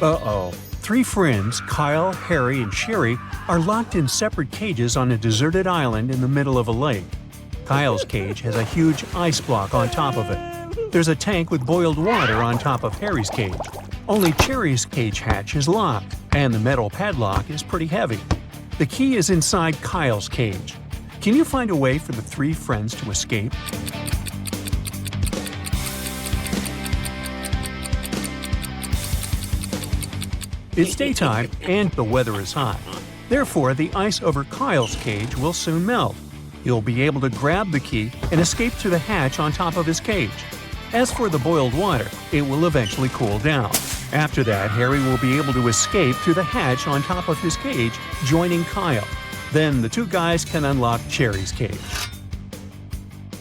Uh-oh. Three friends, Kyle, Harry, and Sherry, are locked in separate cages on a deserted island in the middle of a lake. Kyle's cage has a huge ice block on top of it. There's a tank with boiled water on top of Harry's cage. Only Sherry's cage hatch is locked, and the metal padlock is pretty heavy. The key is inside Kyle's cage. Can you find a way for the three friends to escape? It's daytime and the weather is hot. Therefore, the ice over Kyle's cage will soon melt. He'll be able to grab the key and escape through the hatch on top of his cage. As for the boiled water, it will eventually cool down. After that, Harry will be able to escape through the hatch on top of his cage, joining Kyle. Then the two guys can unlock Sherry's cage.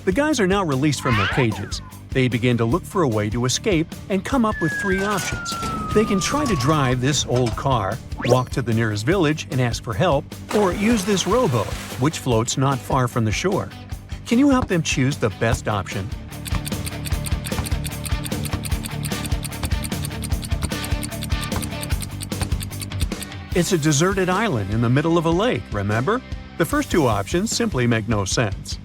The guys are now released from their cages. They begin to look for a way to escape and come up with three options. They can try to drive this old car, walk to the nearest village and ask for help, or use this rowboat, which floats not far from the shore. Can you help them choose the best option? It's a deserted island in the middle of a lake, remember? The first two options simply make no sense.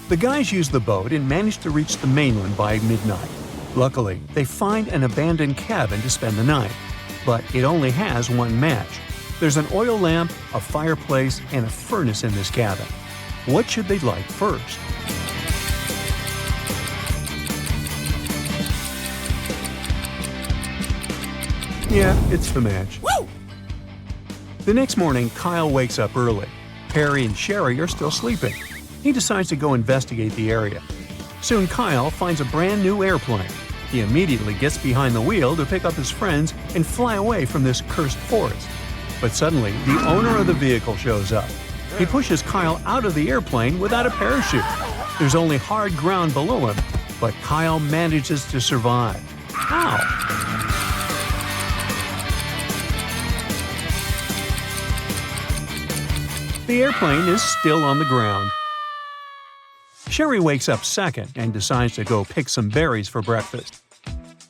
The guys use the boat and manage to reach the mainland by midnight. Luckily, they find an abandoned cabin to spend the night. But it only has one match. There's an oil lamp, a fireplace, and a furnace in this cabin. What should they light first? Yeah, it's the match. Woo! The next morning, Kyle wakes up early. Harry and Sherry are still sleeping. He decides to go investigate the area. Soon Kyle finds a brand new airplane. He immediately gets behind the wheel to pick up his friends and fly away from this cursed forest. But suddenly, the owner of the vehicle shows up. He pushes Kyle out of the airplane without a parachute. There's only hard ground below him, but Kyle manages to survive. How? The airplane is still on the ground. Sherry wakes up second and decides to go pick some berries for breakfast.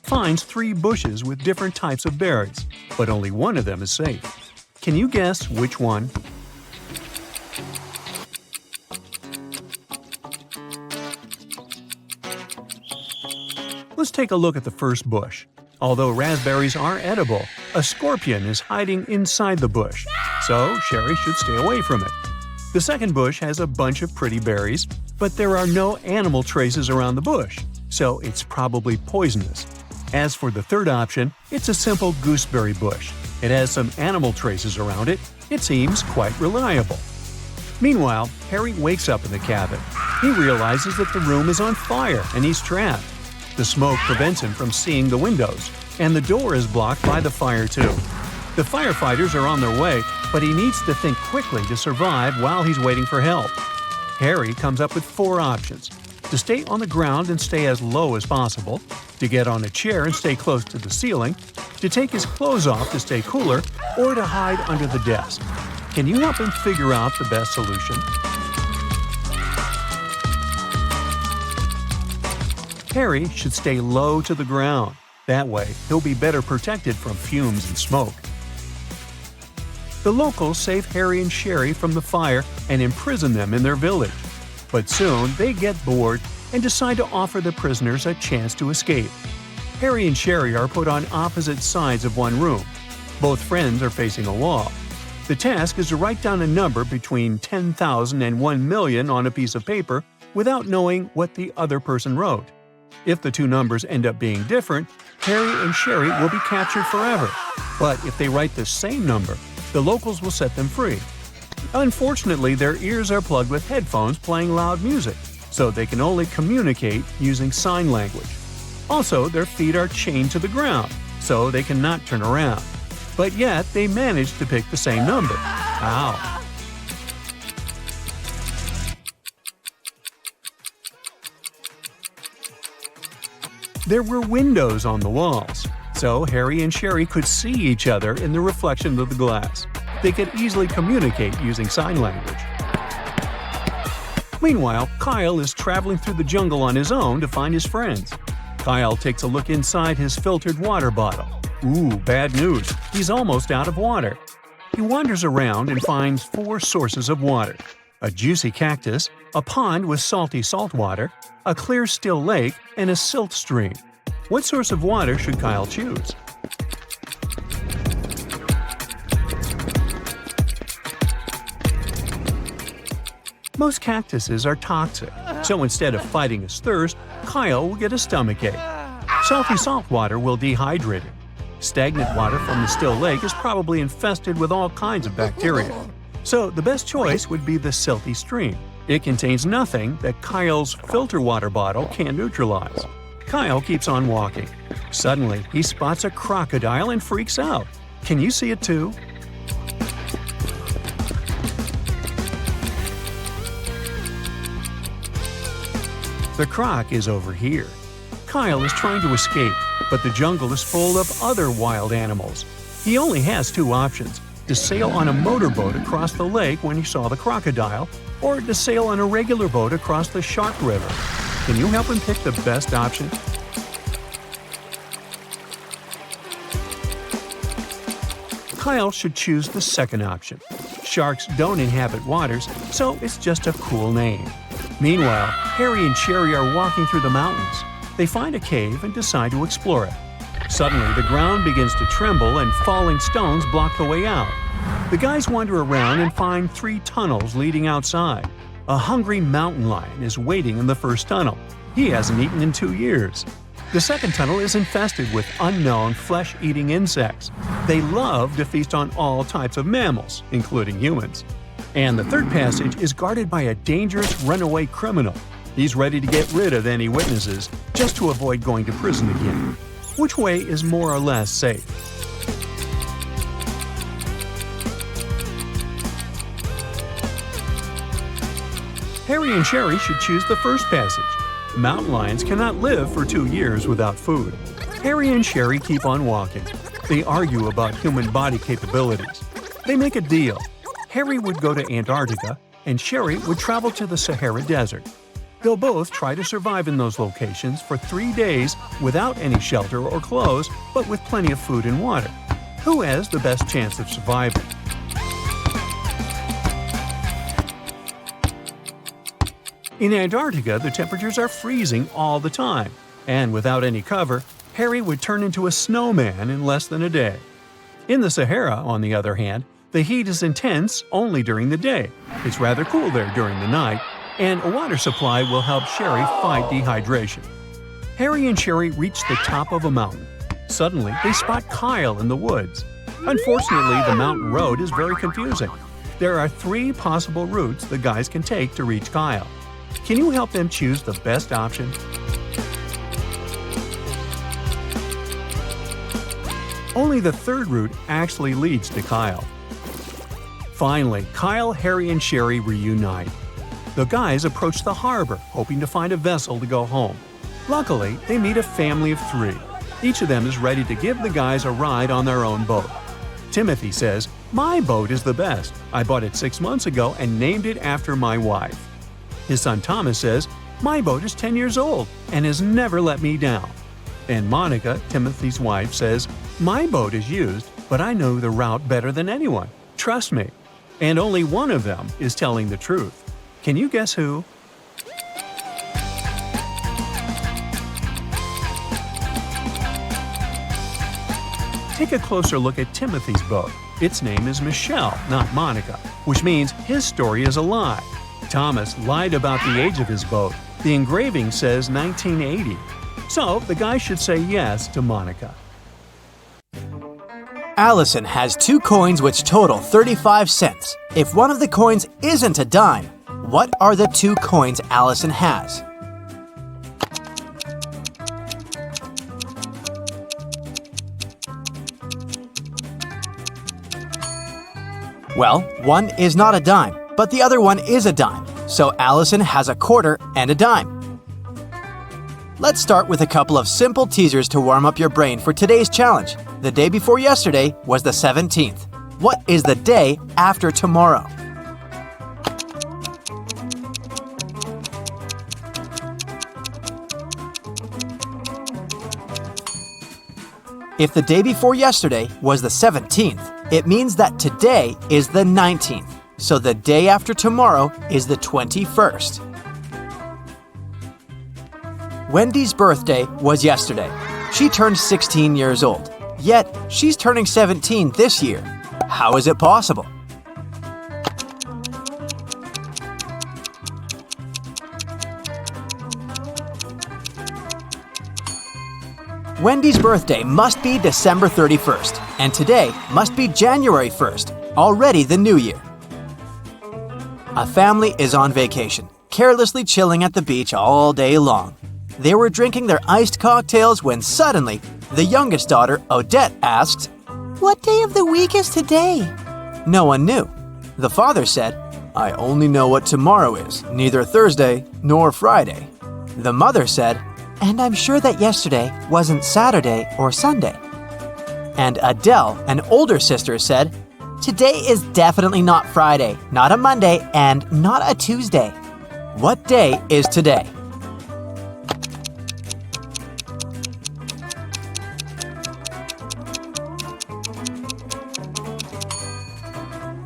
Finds three bushes with different types of berries, but only one of them is safe. Can you guess which one? Let's take a look at the first bush. Although raspberries are edible, a scorpion is hiding inside the bush, so Sherry should stay away from it. The second bush has a bunch of pretty berries, but there are no animal traces around the bush, so it's probably poisonous. As for the third option, it's a simple gooseberry bush. It has some animal traces around it. It seems quite reliable. Meanwhile, Harry wakes up in the cabin. He realizes that the room is on fire and he's trapped. The smoke prevents him from seeing the windows, and the door is blocked by the fire too. The firefighters are on their way, but he needs to think quickly to survive while he's waiting for help. Harry comes up with four options: to stay on the ground and stay as low as possible, to get on a chair and stay close to the ceiling, to take his clothes off to stay cooler, or to hide under the desk. Can you help him figure out the best solution? Harry should stay low to the ground. That way, he'll be better protected from fumes and smoke. The locals save Harry and Sherry from the fire and imprison them in their village. But soon, they get bored and decide to offer the prisoners a chance to escape. Harry and Sherry are put on opposite sides of one room. Both friends are facing a wall. The task is to write down a number between 10,000 and 1 million on a piece of paper without knowing what the other person wrote. If the two numbers end up being different, Harry and Sherry will be captured forever. But if they write the same number, the locals will set them free. Unfortunately, their ears are plugged with headphones playing loud music, so they can only communicate using sign language. Also, their feet are chained to the ground, so they cannot turn around. But yet, they manage to pick the same number. How? There were windows on the walls, so Harry and Sherry could see each other in the reflection of the glass. They could easily communicate using sign language. Meanwhile, Kyle is traveling through the jungle on his own to find his friends. Kyle takes a look inside his filtered water bottle. Ooh, bad news. He's almost out of water. He wanders around and finds 4 sources of water: a juicy cactus, a pond with salty salt water, a clear still lake, and a silt stream. What source of water should Kyle choose? Most cactuses are toxic, so instead of fighting his thirst, Kyle will get a stomachache. Salty salt water will dehydrate him. Stagnant water from the still lake is probably infested with all kinds of bacteria. So the best choice would be the silty stream. It contains nothing that Kyle's filter water bottle can neutralize. Kyle keeps on walking. Suddenly, he spots a crocodile and freaks out. Can you see it too? The croc is over here. Kyle is trying to escape, but the jungle is full of other wild animals. He only has 2 options: to sail on a motorboat across the lake when he saw the crocodile, or to sail on a regular boat across the Shark River. Can you help him pick the best option? Kyle should choose the second option. Sharks don't inhabit waters, so it's just a cool name. Meanwhile, Harry and Sherry are walking through the mountains. They find a cave and decide to explore it. Suddenly, the ground begins to tremble and falling stones block the way out. The guys wander around and find 3 tunnels leading outside. A hungry mountain lion is waiting in the first tunnel. He hasn't eaten in 2 years. The second tunnel is infested with unknown flesh-eating insects. They love to feast on all types of mammals, including humans. And the third passage is guarded by a dangerous runaway criminal. He's ready to get rid of any witnesses, just to avoid going to prison again. Which way is more or less safe? Harry and Sherry should choose the first passage. Mountain lions cannot live for 2 years without food. Harry and Sherry keep on walking. They argue about human body capabilities. They make a deal. Harry would go to Antarctica, and Sherry would travel to the Sahara Desert. They'll both try to survive in those locations for 3 days without any shelter or clothes, but with plenty of food and water. Who has the best chance of surviving? In Antarctica, the temperatures are freezing all the time, and without any cover, Harry would turn into a snowman in less than a day. In the Sahara, on the other hand, the heat is intense only during the day. It's rather cool there during the night, and a water supply will help Sherry fight dehydration. Harry and Sherry reach the top of a mountain. Suddenly, they spot Kyle in the woods. Unfortunately, the mountain road is very confusing. There are 3 possible routes the guys can take to reach Kyle. Can you help them choose the best option? Only the third route actually leads to Kyle. Finally, Kyle, Harry, and Sherry reunite. The guys approach the harbor, hoping to find a vessel to go home. Luckily, they meet a family of 3. Each of them is ready to give the guys a ride on their own boat. Timothy says, "My boat is the best. I bought it 6 months ago and named it after my wife." His son Thomas says, "My boat is 10 years old and has never let me down." And Monica, Timothy's wife, says, "My boat is used, but I know the route better than anyone. Trust me." And only one of them is telling the truth. Can you guess who? Take a closer look at Timothy's boat. Its name is Michelle, not Monica, which means his story is a lie. Thomas lied about the age of his boat. The engraving says 1980. So the guy should say yes to Monica. Allison has 2 coins which total 35 cents. If one of the coins isn't a dime, what are the 2 coins Allison has? Well, one is not a dime, but the other one is a dime, so Allison has a quarter and a dime. Let's start with a couple of simple teasers to warm up your brain for today's challenge. The day before yesterday was the 17th. What is the day after tomorrow? If the day before yesterday was the 17th, it means that today is the 19th. So the day after tomorrow is the 21st. Wendy's birthday was yesterday. She turned 16 years old. Yet, she's turning 17 this year. How is it possible? Wendy's birthday must be December 31st, and today must be January 1st, already the new year. A family is on vacation, carelessly chilling at the beach all day long. They were drinking their iced cocktails when suddenly, the youngest daughter, Odette, asked, "What day of the week is today?" No one knew. The father said, "I only know what tomorrow is, neither Thursday nor Friday." The mother said, "And I'm sure that yesterday wasn't Saturday or Sunday." And Adele, an older sister, said, "Today is definitely not Friday, not a Monday, and not a Tuesday." What day is today?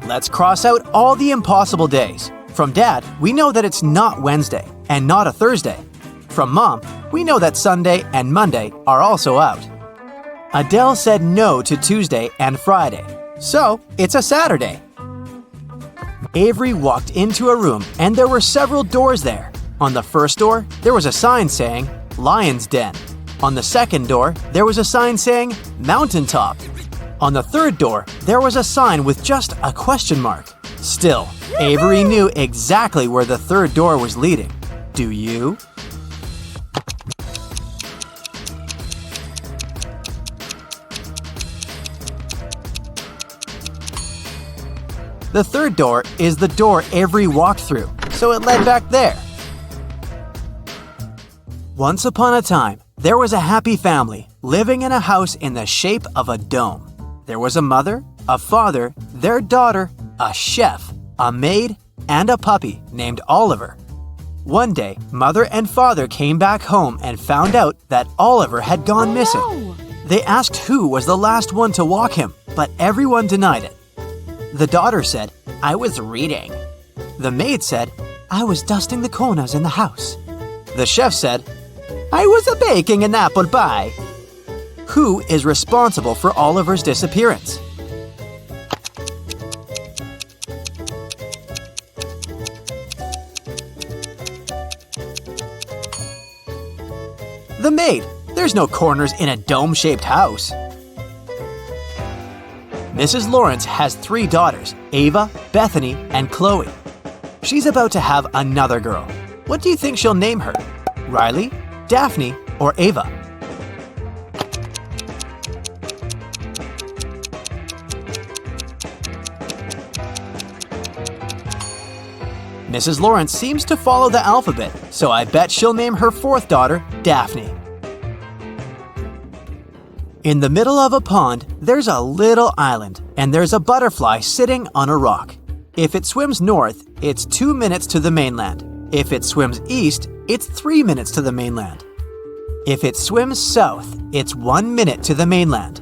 Let's cross out all the impossible days. From Dad, we know that it's not Wednesday and not a Thursday. From Mom, we know that Sunday and Monday are also out. Adele said no to Tuesday and Friday, so it's a Saturday. Avery walked into a room and there were several doors there. On the first door, there was a sign saying, "Lion's Den." On the second door, there was a sign saying, "Mountaintop." On the third door, there was a sign with just a question mark. Still, Avery knew exactly where the third door was leading. Do you? The third door is the door Avery walked through, so it led back there. Once upon a time, there was a happy family living in a house in the shape of a dome. There was a mother, a father, their daughter, a chef, a maid, and a puppy named Oliver. One day, mother and father came back home and found out that Oliver had gone missing. They asked who was the last one to walk him, but everyone denied it. The daughter said, "I was reading." The maid said, "I was dusting the corners in the house." The chef said, "I was baking an apple pie." Who is responsible for Oliver's disappearance? The maid. There's no corners in a dome-shaped house. Mrs. Lawrence has 3 daughters, Ava, Bethany, and Chloe. She's about to have another girl. What do you think she'll name her? Riley, Daphne, or Ava? Mrs. Lawrence seems to follow the alphabet, so I bet she'll name her 4th daughter Daphne. In the middle of a pond, there's a little island, and there's a butterfly sitting on a rock. If it swims north, it's 2 minutes to the mainland. If it swims east, it's 3 minutes to the mainland. If it swims south, it's 1 minute to the mainland.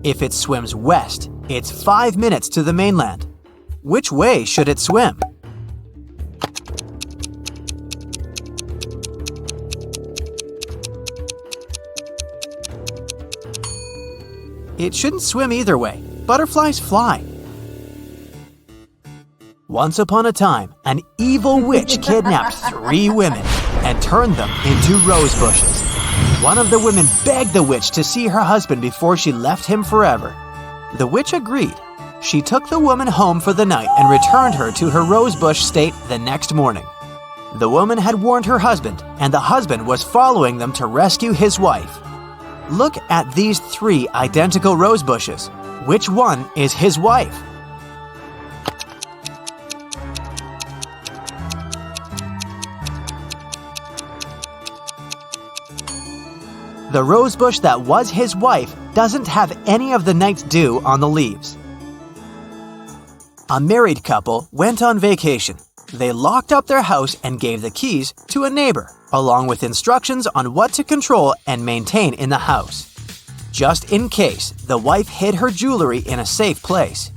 If it swims west, it's 5 minutes to the mainland. Which way should it swim? It shouldn't swim either way. Butterflies fly. Once upon a time, an evil witch kidnapped 3 women and turned them into rose bushes. One of the women begged the witch to see her husband before she left him forever. The witch agreed. She took the woman home for the night and returned her to her rosebush state the next morning. The woman had warned her husband, and the husband was following them to rescue his wife. Look at these 3 identical rose bushes. Which one is his wife? The rose bush that was his wife doesn't have any of the night's dew on the leaves. A married couple went on vacation. They locked up their house and gave the keys to a neighbor, along with instructions on what to control and maintain in the house. Just in case, the wife hid her jewelry in a safe place.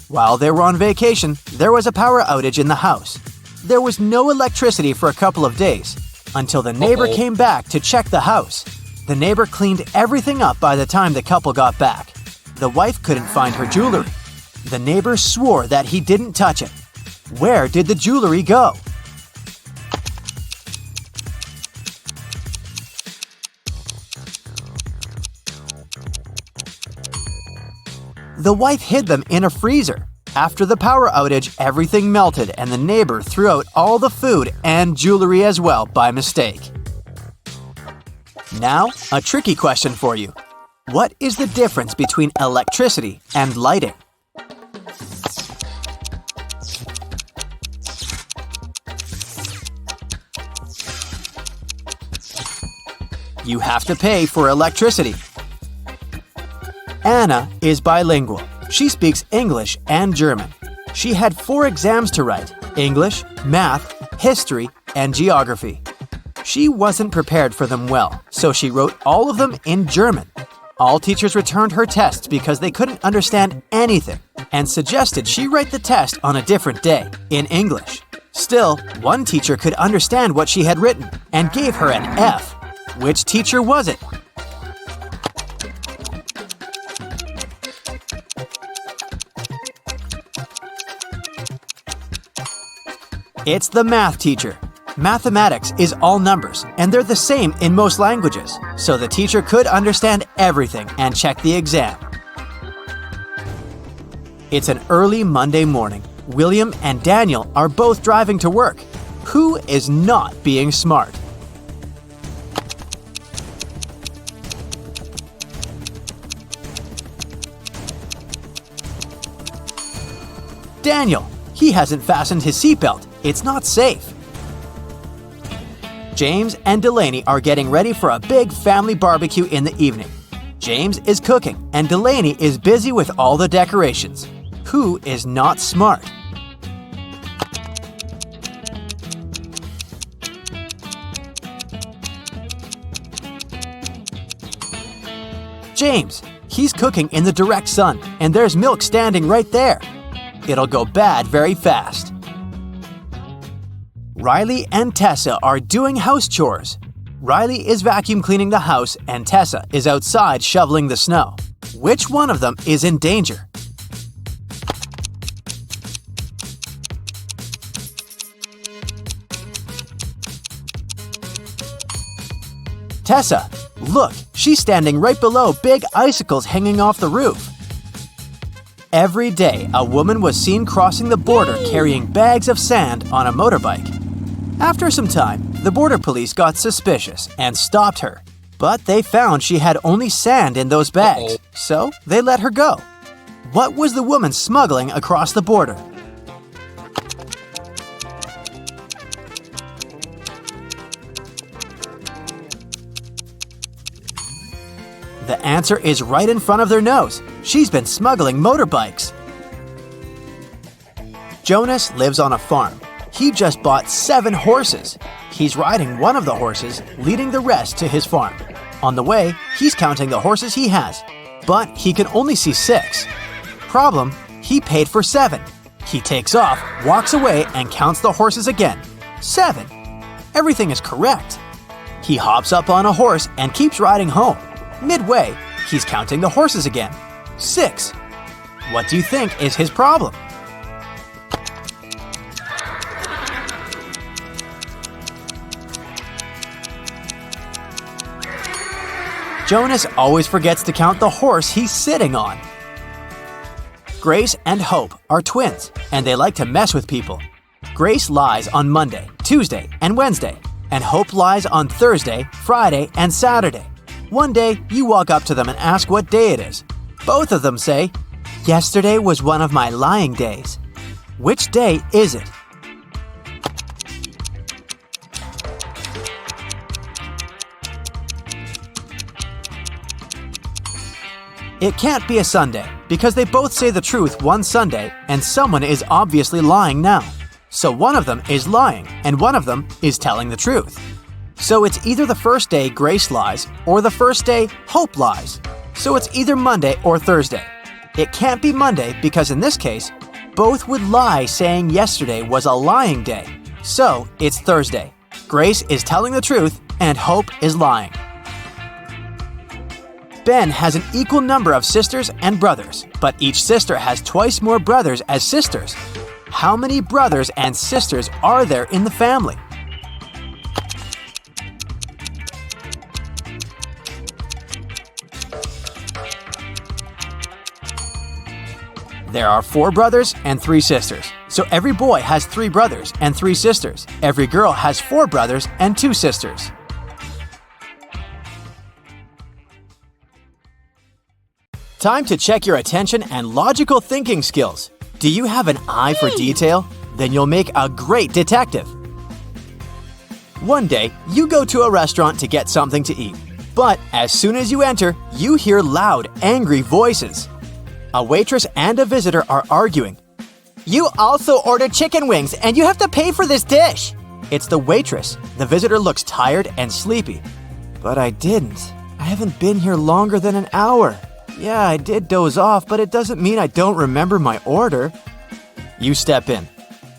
While they were on vacation, there was a power outage in the house. There was no electricity for a couple of days, until the neighbor came back to check the house. The neighbor cleaned everything up by the time the couple got back. The wife couldn't find her jewelry. The neighbor swore that he didn't touch it. Where did the jewelry go? The wife hid them in a freezer. After the power outage, everything melted and the neighbor threw out all the food and jewelry as well by mistake. Now, a tricky question for you. What is the difference between electricity and lighting? You have to pay for electricity. Anna is bilingual. She speaks English and German. She had 4 exams to write: English, math, history, and geography. She wasn't prepared for them well, so she wrote all of them in German. All teachers returned her tests because they couldn't understand anything and suggested she write the test on a different day, in English. Still, one teacher could understand what she had written and gave her an F. Which teacher was it? It's the math teacher. Mathematics is all numbers, and they're the same in most languages, so the teacher could understand everything and check the exam. It's an early Monday morning. William and Daniel are both driving to work. Who is not being smart? Daniel. He hasn't fastened his seatbelt. It's not safe. James and Delaney are getting ready for a big family barbecue in the evening. James is cooking and Delaney is busy with all the decorations. Who is not smart? James. He's cooking in the direct sun and there's milk standing right there. It'll go bad very fast. Riley and Tessa are doing house chores. Riley is vacuum cleaning the house and Tessa is outside shoveling the snow. Which one of them is in danger? Tessa, look, she's standing right below big icicles hanging off the roof. Every day, a woman was seen crossing the border carrying bags of sand on a motorbike. After some time, the border police got suspicious and stopped her. But they found she had only sand in those bags, so they let her go. What was the woman smuggling across the border? The answer is right in front of their nose. She's been smuggling motorbikes. Jonas lives on a farm. He just bought 7 horses. He's riding one of the horses, leading the rest to his farm. On the way, he's counting the horses he has, but he can only see 6. Problem, he paid for 7. He takes off, walks away, and counts the horses again. 7. Everything is correct. He hops up on a horse and keeps riding home. Midway, he's counting the horses again. 6. What do you think is his problem? Jonas always forgets to count the horse he's sitting on. Grace and Hope are twins, and they like to mess with people. Grace lies on Monday, Tuesday, and Wednesday, and Hope lies on Thursday, Friday, and Saturday. One day, you walk up to them and ask what day it is. Both of them say, "Yesterday was one of my lying days." Which day is it? It can't be a Sunday, because they both say the truth one Sunday, and someone is obviously lying now. So one of them is lying, and one of them is telling the truth. So it's either the first day Grace lies, or the first day Hope lies. so it's either Monday or Thursday. It can't be Monday because in this case, both would lie saying yesterday was a lying day. So it's Thursday. Grace is telling the truth and Hope is lying. Ben has an equal number of sisters and brothers, but each sister has twice more brothers as sisters. How many brothers and sisters are there in the family? There are 4 brothers and 3 sisters. So every boy has 3 brothers and 3 sisters. Every girl has 4 brothers and 2 sisters. Time to check your attention and logical thinking skills. Do you have an eye for detail? Then you'll make a great detective. One day, you go to a restaurant to get something to eat. But as soon as you enter, you hear loud, angry voices. A waitress and a visitor are arguing. You also ordered chicken wings and you have to pay for this dish. It's the waitress. The visitor looks tired and sleepy. But I didn't. I haven't been here longer than an hour. Yeah, I did doze off, but it doesn't mean I don't remember my order. You step in.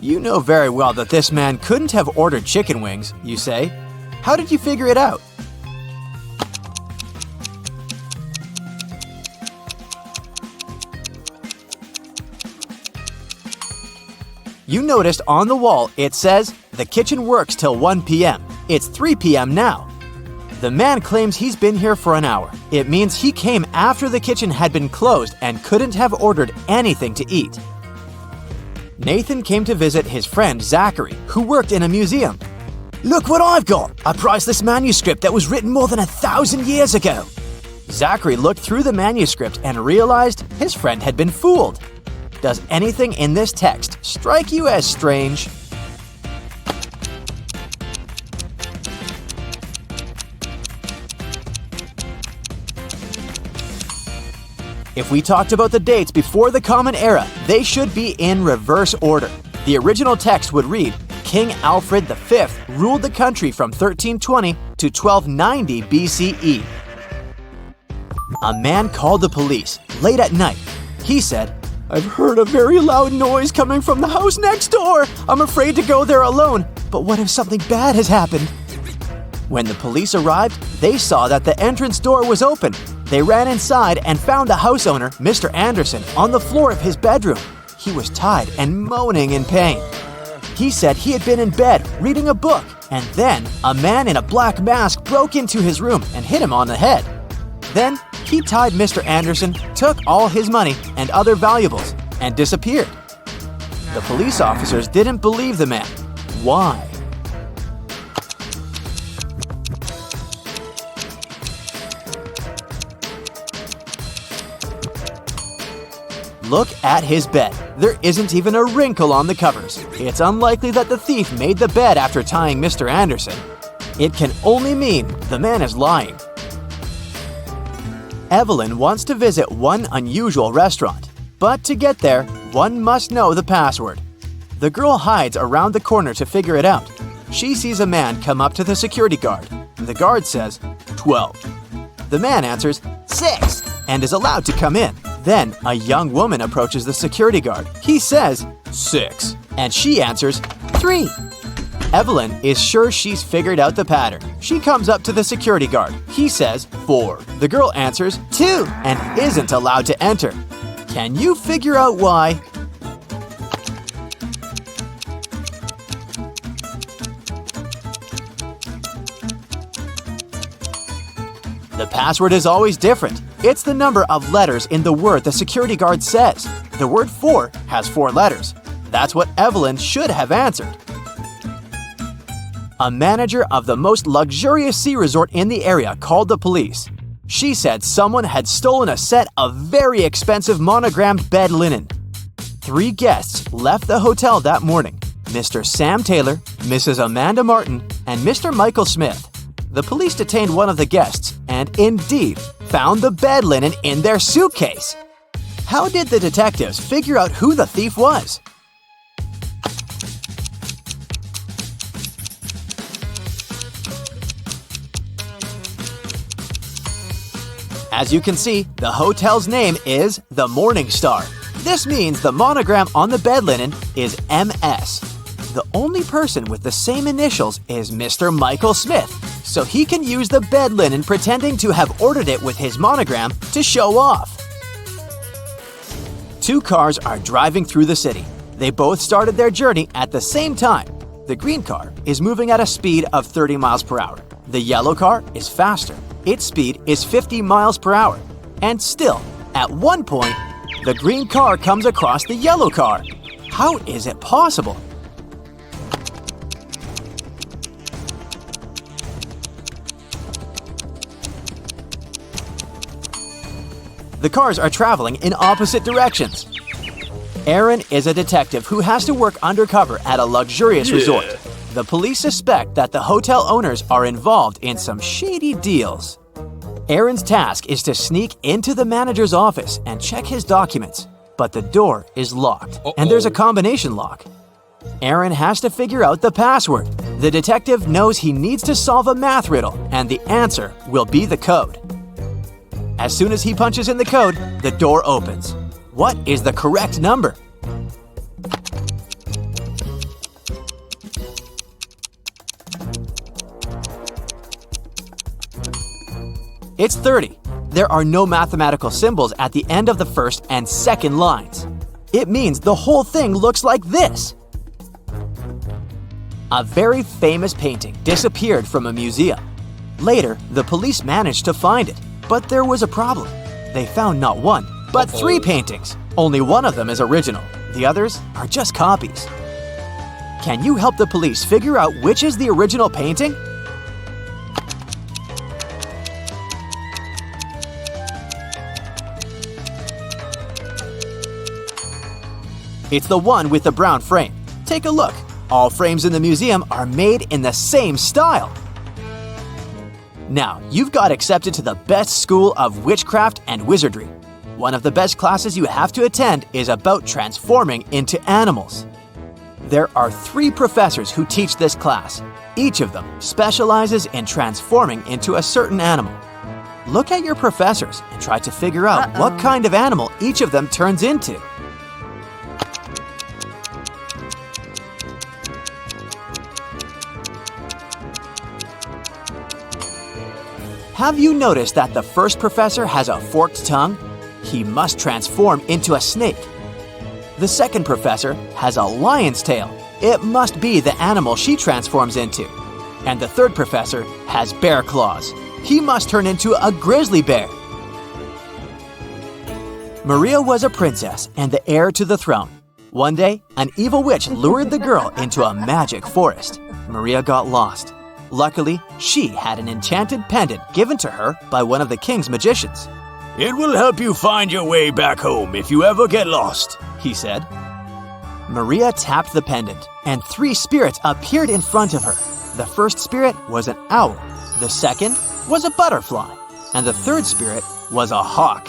You know very well that this man couldn't have ordered chicken wings, you say. How did you figure it out? You noticed on the wall it says, "The kitchen works till 1 p.m. It's 3 p.m. now. The man claims he's been here for an hour. It means he came after the kitchen had been closed and couldn't have ordered anything to eat. Nathan came to visit his friend Zachary, who worked in a museum. Look what I've got! A priceless manuscript that was written more than 1,000 years ago. Zachary looked through the manuscript and realized his friend had been fooled. Does anything in this text strike you as strange? If we talked about the dates before the Common Era, they should be in reverse order. The original text would read, King Alfred V ruled the country from 1320 to 1290 BCE. A man called the police late at night. He said, I've heard a very loud noise coming from the house next door. I'm afraid to go there alone, but what if something bad has happened? When the police arrived, they saw that the entrance door was open. They ran inside and found the house owner, Mr. Anderson, on the floor of his bedroom. He was tied and moaning in pain. He said he had been in bed reading a book, and then a man in a black mask broke into his room and hit him on the head. Then he tied Mr. Anderson, took all his money and other valuables, and disappeared. The police officers didn't believe the man. Why? Look at his bed. There isn't even a wrinkle on the covers. It's unlikely that the thief made the bed after tying Mr. Anderson. It can only mean the man is lying. Evelyn wants to visit one unusual restaurant, but to get there, one must know the password. The girl hides around the corner to figure it out. She sees a man come up to the security guard. The guard says, 12. The man answers, 6, and is allowed to come in. Then a young woman approaches the security guard. He says, 6, and she answers, 3. Evelyn is sure she's figured out the pattern. She comes up to the security guard. He says, 4. The girl answers, 2, and isn't allowed to enter. Can you figure out why? The password is always different. It's the number of letters in the word the security guard says. The word 4 has 4 letters. That's what Evelyn should have answered. A manager of the most luxurious ski resort in the area called the police. She said someone had stolen a set of very expensive monogrammed bed linen. 3 guests left the hotel that morning: Mr. Sam Taylor, Mrs. Amanda Martin, and Mr. Michael Smith. The police detained one of the guests and indeed found the bed linen in their suitcase. How did the detectives figure out who the thief was? As you can see, the hotel's name is the Morning Star. This means the monogram on the bed linen is MS. The only person with the same initials is Mr. Michael Smith, so he can use the bed linen pretending to have ordered it with his monogram to show off. Two cars are driving through the city. They both started their journey at the same time. The green car is moving at a speed of 30 miles per hour. The yellow car is faster. Its speed is 50 miles per hour. And still, at one point, the green car comes across the yellow car. How is it possible? The cars are traveling in opposite directions. Aaron is a detective who has to work undercover at a luxurious resort. The police suspect that the hotel owners are involved in some shady deals. Aaron's task is to sneak into the manager's office and check his documents, but the door is locked, and there's a combination lock. Aaron has to figure out the password. The detective knows he needs to solve a math riddle, and the answer will be the code. As soon as he punches in the code, the door opens. What is the correct number? It's 30. There are no mathematical symbols at the end of the first and second lines. It means the whole thing looks like this. A very famous painting disappeared from a museum. Later, the police managed to find it, but there was a problem. They found not one, but 3 paintings. Only one of them is original. The others are just copies. Can you help the police figure out which is the original painting? It's the one with the brown frame. Take a look. All frames in the museum are made in the same style. Now, you've got accepted to the best school of witchcraft and wizardry. One of the best classes you have to attend is about transforming into animals. There are 3 professors who teach this class. Each of them specializes in transforming into a certain animal. Look at your professors and try to figure out what kind of animal each of them turns into. Have you noticed that the first professor has a forked tongue? He must transform into a snake. The second professor has a lion's tail. It must be the animal she transforms into. And the third professor has bear claws. He must turn into a grizzly bear. Maria was a princess and the heir to the throne. One day, an evil witch lured the girl into a magic forest. Maria got lost. Luckily, she had an enchanted pendant given to her by one of the king's magicians. "It will help you find your way back home if you ever get lost," he said. Maria tapped the pendant, and 3 spirits appeared in front of her. The first spirit was an owl, the second was a butterfly, and the third spirit was a hawk.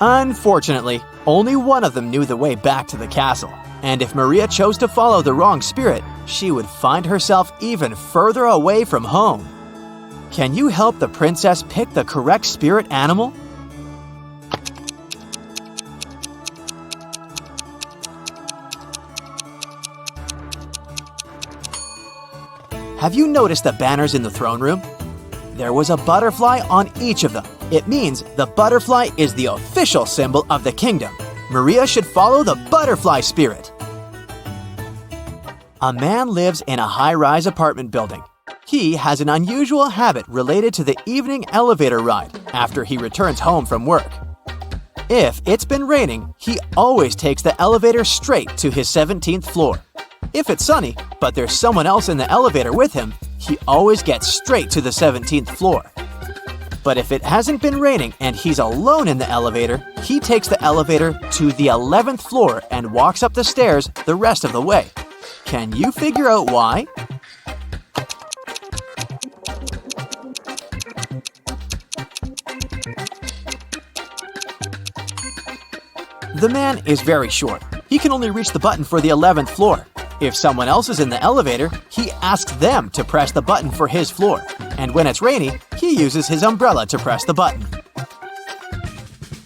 Unfortunately, only one of them knew the way back to the castle, and if Maria chose to follow the wrong spirit, she would find herself even further away from home. Can you help the princess pick the correct spirit animal? Have you noticed the banners in the throne room? There was a butterfly on each of them. It means the butterfly is the official symbol of the kingdom. Maria should follow the butterfly spirit. A man lives in a high-rise apartment building. He has an unusual habit related to the evening elevator ride after he returns home from work. If it's been raining, he always takes the elevator straight to his 17th floor. If it's sunny, but there's someone else in the elevator with him, he always gets straight to the 17th floor. But if it hasn't been raining and he's alone in the elevator, he takes the elevator to the 11th floor and walks up the stairs the rest of the way. Can you figure out why? The man is very short. He can only reach the button for the 11th floor. If someone else is in the elevator, he asks them to press the button for his floor. And when it's rainy, he uses his umbrella to press the button.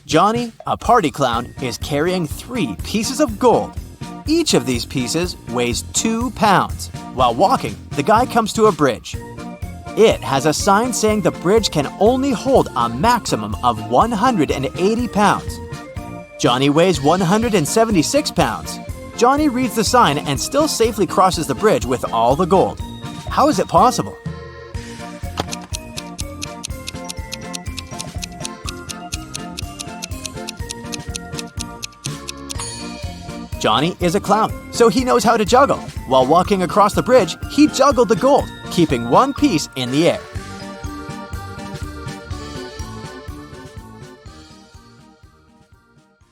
Johnny, a party clown, is carrying 3 pieces of gold. Each of these pieces weighs 2 pounds. While walking, the guy comes to a bridge. It has a sign saying the bridge can only hold a maximum of 180 pounds. Johnny weighs 176 pounds. Johnny reads the sign and still safely crosses the bridge with all the gold. How is it possible? Johnny is a clown, so he knows how to juggle. While walking across the bridge, he juggled the gold, keeping one piece in the air.